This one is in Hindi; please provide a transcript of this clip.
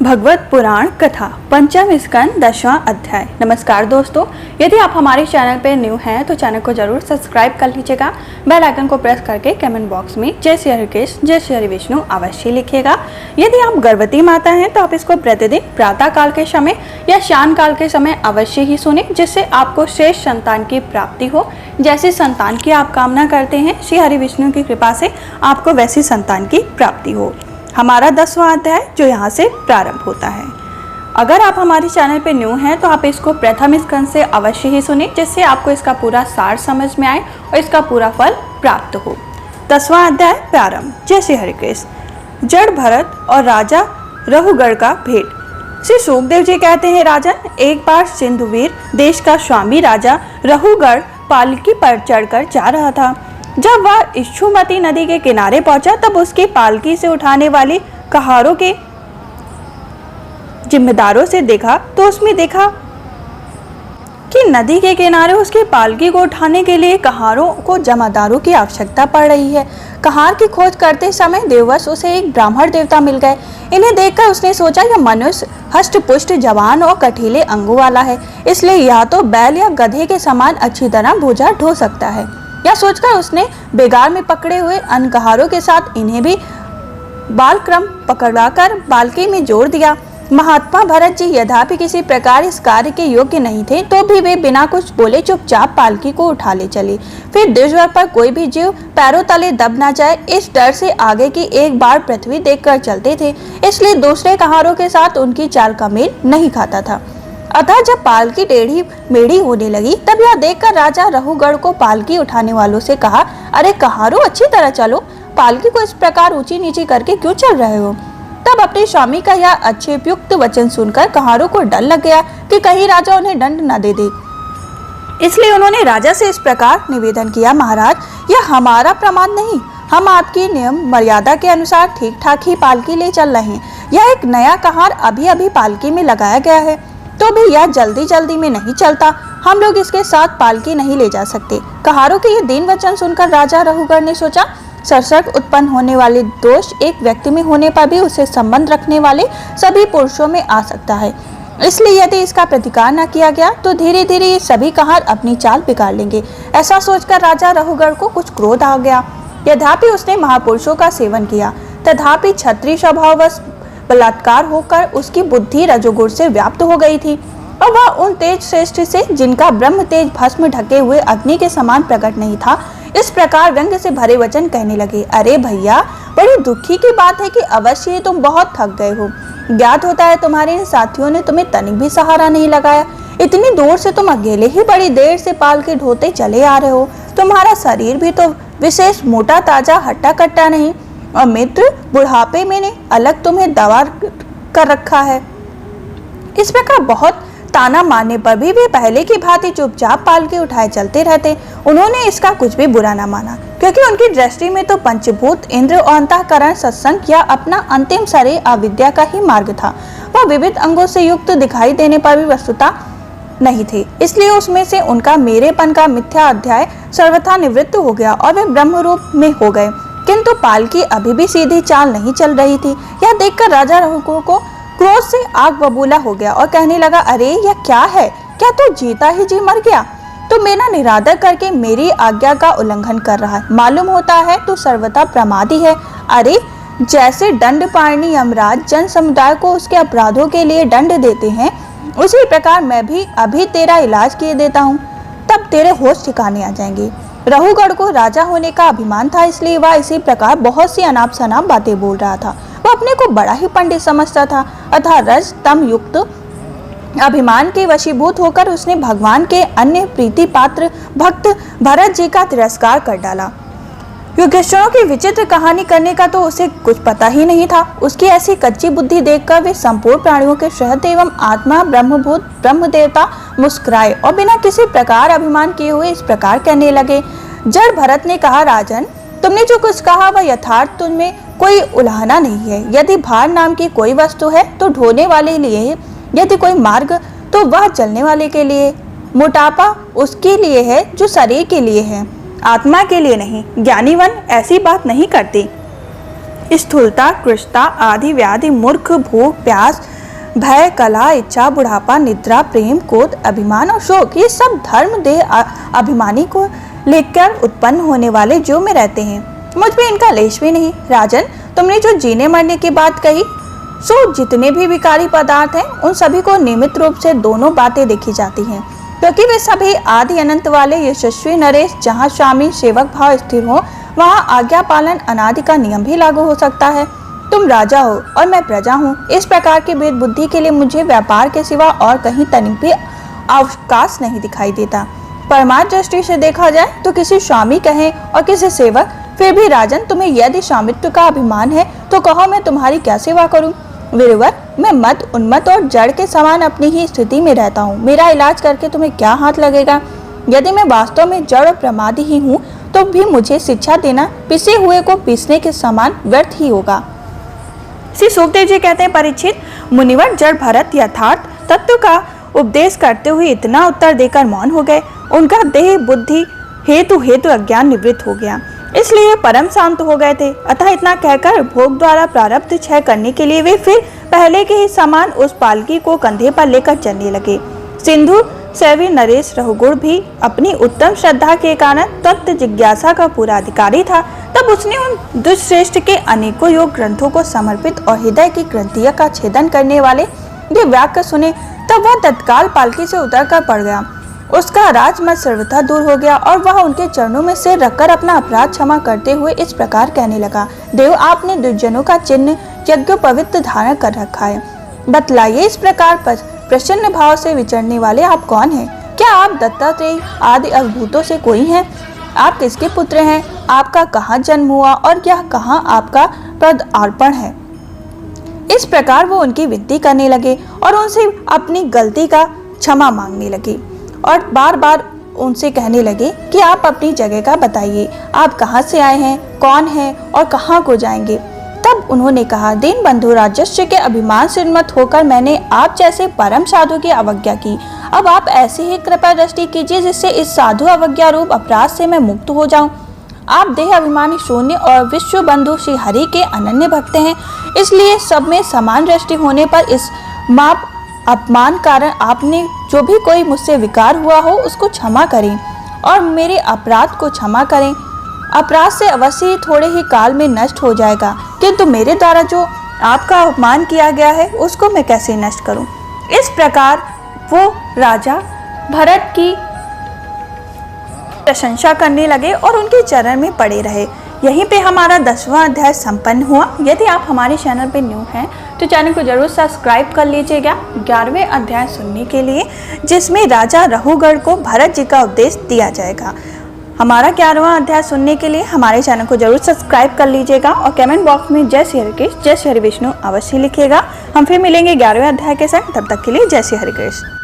भगवत पुराण कथा पंचम स्कंद 10वां अध्याय। नमस्कार दोस्तों, यदि आप हमारे चैनल पर न्यू हैं तो चैनल को जरूर सब्सक्राइब कर लीजिएगा। बेल आइकन को प्रेस करके कमेंट बॉक्स में जय श्री हरि कृष्ण जय श्री हरि विष्णु अवश्य लिखिएगा। यदि आप गर्भवती माता हैं तो आप इसको प्रतिदिन प्रातः काल के समय या शाम काल के समय अवश्य ही सुने, जिससे आपको श्रेष्ठ संतान की प्राप्ति हो। जैसे संतान की आप कामना करते हैं, श्री हरि विष्णु की कृपा से आपको वैसी संतान की प्राप्ति हो। हमारा 10वां अध्याय जो यहाँ से प्रारंभ होता है। अगर आप हमारे चैनल पे न्यू हैं तो आप इसको प्रथम स्कंद से अवश्य ही सुने, जिससे आपको इसका पूरा सार समझ में आए और इसका पूरा फल प्राप्त हो। 10वां अध्याय प्रारंभ। जय श्री हरि कृष्ण। जड़ भरत और राजा रहुगढ़ का भेंट। श्री सुखदेव जी कहते हैं, राजन, एक बार सिंधुवीर देश का स्वामी राजा रहुगढ़ पालकी पर चढ़कर जा रहा था। जब वह इच्छुमती नदी के किनारे पहुंचा तब उसकी पालकी से उठाने वाली कहारों के जिम्मेदारों से देखा तो उसमें देखा कि नदी के किनारे उसकी पालकी को उठाने के लिए कहारों को जमादारों की आवश्यकता पड़ रही है। कहार की खोज करते समय देववश उसे एक ब्राह्मण देवता मिल गए। इन्हें देखकर उसने सोचा यह मनुष्य हष्ट-पुष्ट, जवान और कठिले अंगों वाला है, इसलिए या तो बैल या गधे के समान अच्छी तरह भुजा ढो सकता है। यह सोचकर उसने बेगार में पकड़े हुए अनकहारों के साथ इन्हें भी बालक्रम पकड़ाकर पालकी में जोड़ दिया। महात्मा भरत जी यद्यपि किसी प्रकार इस कार्य के योग्य नहीं थे, तो भी वे बिना कुछ बोले चुपचाप पालकी को उठा ले चले। फिर देशभर पर कोई भी जीव पैरों तले दब न जाए, इस डर से आगे की एक बार पृथ्वी देखकर चलते थे, इसलिए दूसरे कहारों के साथ उनकी चाल का मेल नहीं खाता था। अतः जब पालकी टेढ़ी मेढ़ी होने लगी तब यह देखकर राजा रहुगढ़ को पालकी उठाने वालों से कहा, अरे कहारों, अच्छी तरह चलो, पालकी को इस प्रकार ऊंची नीची करके क्यों चल रहे हो? तब अपने स्वामी का यह आक्षेपयुक्त वचन सुनकर कहारों को डर लग गया कि कहीं राजा उन्हें दंड न दे दे। इसलिए उन्होंने राजा से इस प्रकार निवेदन किया, महाराज, यह हमारा प्रमाद नहीं, हम आपकी नियम मर्यादा के अनुसार ठीक ठाक ही पालकी ले चल रहे हैं। यह एक नया कहार अभी अभी पालकी में लगाया गया है, तो भी यह जल्दी जल्दी में नहीं चलता, हम लोग इसके साथ पालकी नहीं ले जा सकते। कहारों के ये दीन वचन सुनकर राजा रहुगढ़ ने सोचा, सशर्त उत्पन्न होने वाले दोष एक व्यक्ति में होने पर भी उसे संबंध रखने वाले सभी पुरुषों में आ सकता है, इसलिए यदि इसका प्रतिकार न किया गया तो धीरे धीरे ये सभी कहार अपनी चाल बिगाड़ लेंगे। ऐसा सोचकर राजा रहुगढ़ को कुछ क्रोध आ गया। यद्यपि उसने महापुरुषों का सेवन किया, तथापि क्षत्रिय स्वभाववश बलात्कार होकर उसकी बुद्धि रजोगुण से व्याप्त हो गई थी और वह उन तेज श्रेष्ठ से, जिनका ब्रह्म तेज भस्म ढके हुए अग्नि के समान प्रकट नहीं था, इस प्रकार व्यंग से भरे वचन कहने लगे, अरे भैया, बड़ी दुखी की बात है कि अवश्य ही तुम बहुत थक गए हो। ज्ञात होता है तुम्हारे साथियों ने तुम्हें तनिक भी सहारा नहीं लगाया। इतनी दूर से तुम अकेले ही बड़ी देर से पालकी ढोते चले आ रहे हो। तुम्हारा शरीर भी तो विशेष मोटा ताजा हट्टा कट्टा नहीं, और मित्र बुढ़ापे में ने अलग तुम्हें दवा कर रखा है। इस प्रकार बहुत ताना मारने पर भी वे पहले की भांति चुपचाप पालकी उठाए चलते रहते। उन्होंने इसका कुछ भी बुरा न माना, क्योंकि उनकी दृष्टि में तो पंचभूत, इंद्र और अंतःकरण, सत्संग या अपना अंतिम शरीर अविद्या का ही मार्ग था। वह विविध अंगों से युक्त दिखाई देने पर भी वस्तुता नहीं थे, इसलिए उसमें से उनका मेरेपन का मिथ्या अध्याय सर्वथा निवृत्त हो गया और वे ब्रह्म रूप में हो गए। किंतु पालकी अभी भी सीधी चाल नहीं चल रही थी। यह देखकर राजा रहुगढ़ को क्रोध से आग बबूला हो गया और कहने लगा, अरे यह क्या है? क्या तू जीता ही जी मर गया? तू मेरा निरादर करके मेरी आज्ञा का उल्लंघन कर रहा है। मालूम होता है तू सर्वथा प्रमादी है। अरे जैसे दंडपाणि यमराज जन समुदाय को उसके अपराधों के लिए दंड देते हैं, उसी प्रकार मैं भी अभी तेरा इलाज किए देता हूँ, तब तेरे होश ठिकाने आ जाएंगे। रहुगढ़ को राजा होने का अभिमान था, इसलिए वह इसी प्रकार बहुत सी अनाप शनाप बातें बोल रहा था। वह अपने को बड़ा ही पंडित समझता था, अतः रज तम युक्त अभिमान के वशीभूत होकर उसने भगवान के अन्य प्रीति पात्र भक्त भरत जी का तिरस्कार कर डाला। युधिष्ठिरों की विचित्र कहानी करने का तो उसे कुछ पता ही नहीं था। उसकी ऐसी कच्ची बुद्धि देखकर वे संपूर्ण प्राणियों के शहद एवं आत्मा ब्रह्मभूत ब्रह्म देवता मुस्कुराए और बिना किसी प्रकार अभिमान किए हुए इस प्रकार कहने लगे। जड़ भरत ने कहा, राजन, तुमने जो कुछ कहा वह यथार्थ, तुमने कोई उलाहना नहीं है। यदि भार नाम की कोई वस्तु है तो ढोने वाले लिए है, यदि कोई मार्ग तो वह चलने वाले के लिए। मोटापा उसके लिए है जो शरीर के लिए है, आत्मा के लिए नहीं। ज्ञानीवन ऐसी बात नहीं करती। स्थूलता, कृशता आदि व्याधि, मूर्ख, भूख, प्यास, भय, कला, इच्छा, बुढ़ापा, निद्रा, प्रेम, क्रोध, अभिमान और शोक, ये सब धर्म देह अभिमानी को लेकर उत्पन्न होने वाले जीव में रहते हैं। मुझ में इनका लेश भी नहीं। राजन, तुमने जो जीने मरने की बात कही, सो जितने भी विकारी पदार्थ हैं उन सभी को नियमित रूप से दोनों बातें देखी जाती हैं, क्योंकि वे सभी आदि अनंत वाले यशस्वी नरेश। जहाँ स्वामी सेवक भाव स्थिर हो वहाँ आज्ञा पालन अनादि का नियम भी लागू हो सकता है। तुम राजा हो और मैं प्रजा हूँ। इस प्रकार की भेद बुद्धि के लिए मुझे व्यापार के सिवा और कहीं तनिक भी अवकाश नहीं दिखाई देता। परमार्थ दृष्टि से देखा जाए तो किसी स्वामी कहें और किसी सेवक, फिर भी राजन तुम्हें यदि स्वामित्व का अभिमान है तो कहो मैं तुम्हारी क्या सेवा करूं। वीरवर, मैं मत उन्मत्त और जड़ के समान अपनी ही स्थिति में रहता हूँ। मेरा इलाज करके तुम्हें क्या हाथ लगेगा? यदि मैं वास्तव में जड़ और प्रमादी ही हूँ तो भी मुझे शिक्षा देना पिसे हुए को पीसने के समान व्यर्थ ही होगा। श्री सुखदेव जी कहते हैं, परीक्षित, मुनिवर जड़ भरत यथार्थ तत्व का उपदेश करते हुए इतना उत्तर देकर मौन हो गए। उनका देह बुद्धि हेतु अज्ञान निवृत्त हो गया, इसलिए परम शांत हो गए थे। अतः इतना कहकर भोग द्वारा प्रारब्ध क्षय करने के लिए वे फिर पहले के ही समान उस पालकी को कंधे पर लेकर चलने लगे। सिंधु सेवी नरेश रघुगुण भी अपनी उत्तम श्रद्धा के कारण तत्व जिज्ञासा का पूरा अधिकारी था। तब उसने उन दुष्श्रेष्ठ के अनेकों योग ग्रंथों को समर्पित और हृदय की ग्रंथियों का छेदन करने वाले ये वाक्य सुने, तब वह तत्काल पालकी से उतर कर पड़ गया। उसका राजमत सर्वथा दूर हो गया और वह उनके चरणों में सिर रखकर अपना अपराध क्षमा करते हुए इस प्रकार कहने लगा, देव, आपने दुर्जनों का चिन्ह यज्ञ पवित्र धारण कर रखा है। बतलाइए, इस प्रकार प्रसन्न भाव से विचरने वाले आप कौन हैं? क्या आप दत्तात्रेय आदि अवभूतों से कोई हैं? आप किसके पुत्र हैं? आपका कहाँ जन्म हुआ और यह कहाँ आपका पदार्पण है? इस प्रकार वो उनकी विनती करने लगे और उनसे अपनी गलती का क्षमा मांगने लगे और बार बार उनसे कहने लगे कि आप अपनी जगह का बताइए, आप कहाँ से आए हैं, कौन हैं और कहाँ को जाएंगे। तब उन्होंने कहा, दीन बंधु, राजस्व के अभिमान से उन्मत्त होकर मैंने आप जैसे परम साधु की अवज्ञा की। अब आप ऐसी ही कृपा दृष्टि कीजिए जिससे इस साधु अवज्ञा रूप अपराध से मैं मुक्त हो जाऊं। आप देह अभिमानी शून्य और विश्व बंधु श्री हरि के अनन्य भक्त हैं, इसलिए सब में समान दृष्टि होने पर इस माप अपमान कारण आपने जो भी कोई मुझसे विकार हुआ हो उसको क्षमा करें और मेरे अपराध को क्षमा करें। अपराध से अवश्य ही थोड़े ही काल में नष्ट हो जाएगा, किंतु मेरे द्वारा जो आपका अपमान किया गया है उसको मैं कैसे नष्ट करूं। इस प्रकार वो राजा भरत की प्रशंसा करने लगे और उनके चरण में पड़े रहे। यहीं पे हमारा 10वां अध्याय संपन्न हुआ। यदि आप हमारे चैनल पे न्यू हैं तो चैनल को जरूर सब्सक्राइब कर लीजिएगा 11वें अध्याय सुनने के लिए, जिसमें राजा रघुगढ़ को भरत जी का उपदेश दिया जाएगा। हमारा 11वां अध्याय सुनने के लिए हमारे चैनल को जरूर सब्सक्राइब कर लीजिएगा और कमेंट बॉक्स में जय श्री हरिकृष्ण, जय श्री हरि विष्णु अवश्य लिखिएगा। हम फिर मिलेंगे 11वें अध्याय के साथ। तब तक के लिए जय श्री हरिकृष्ण।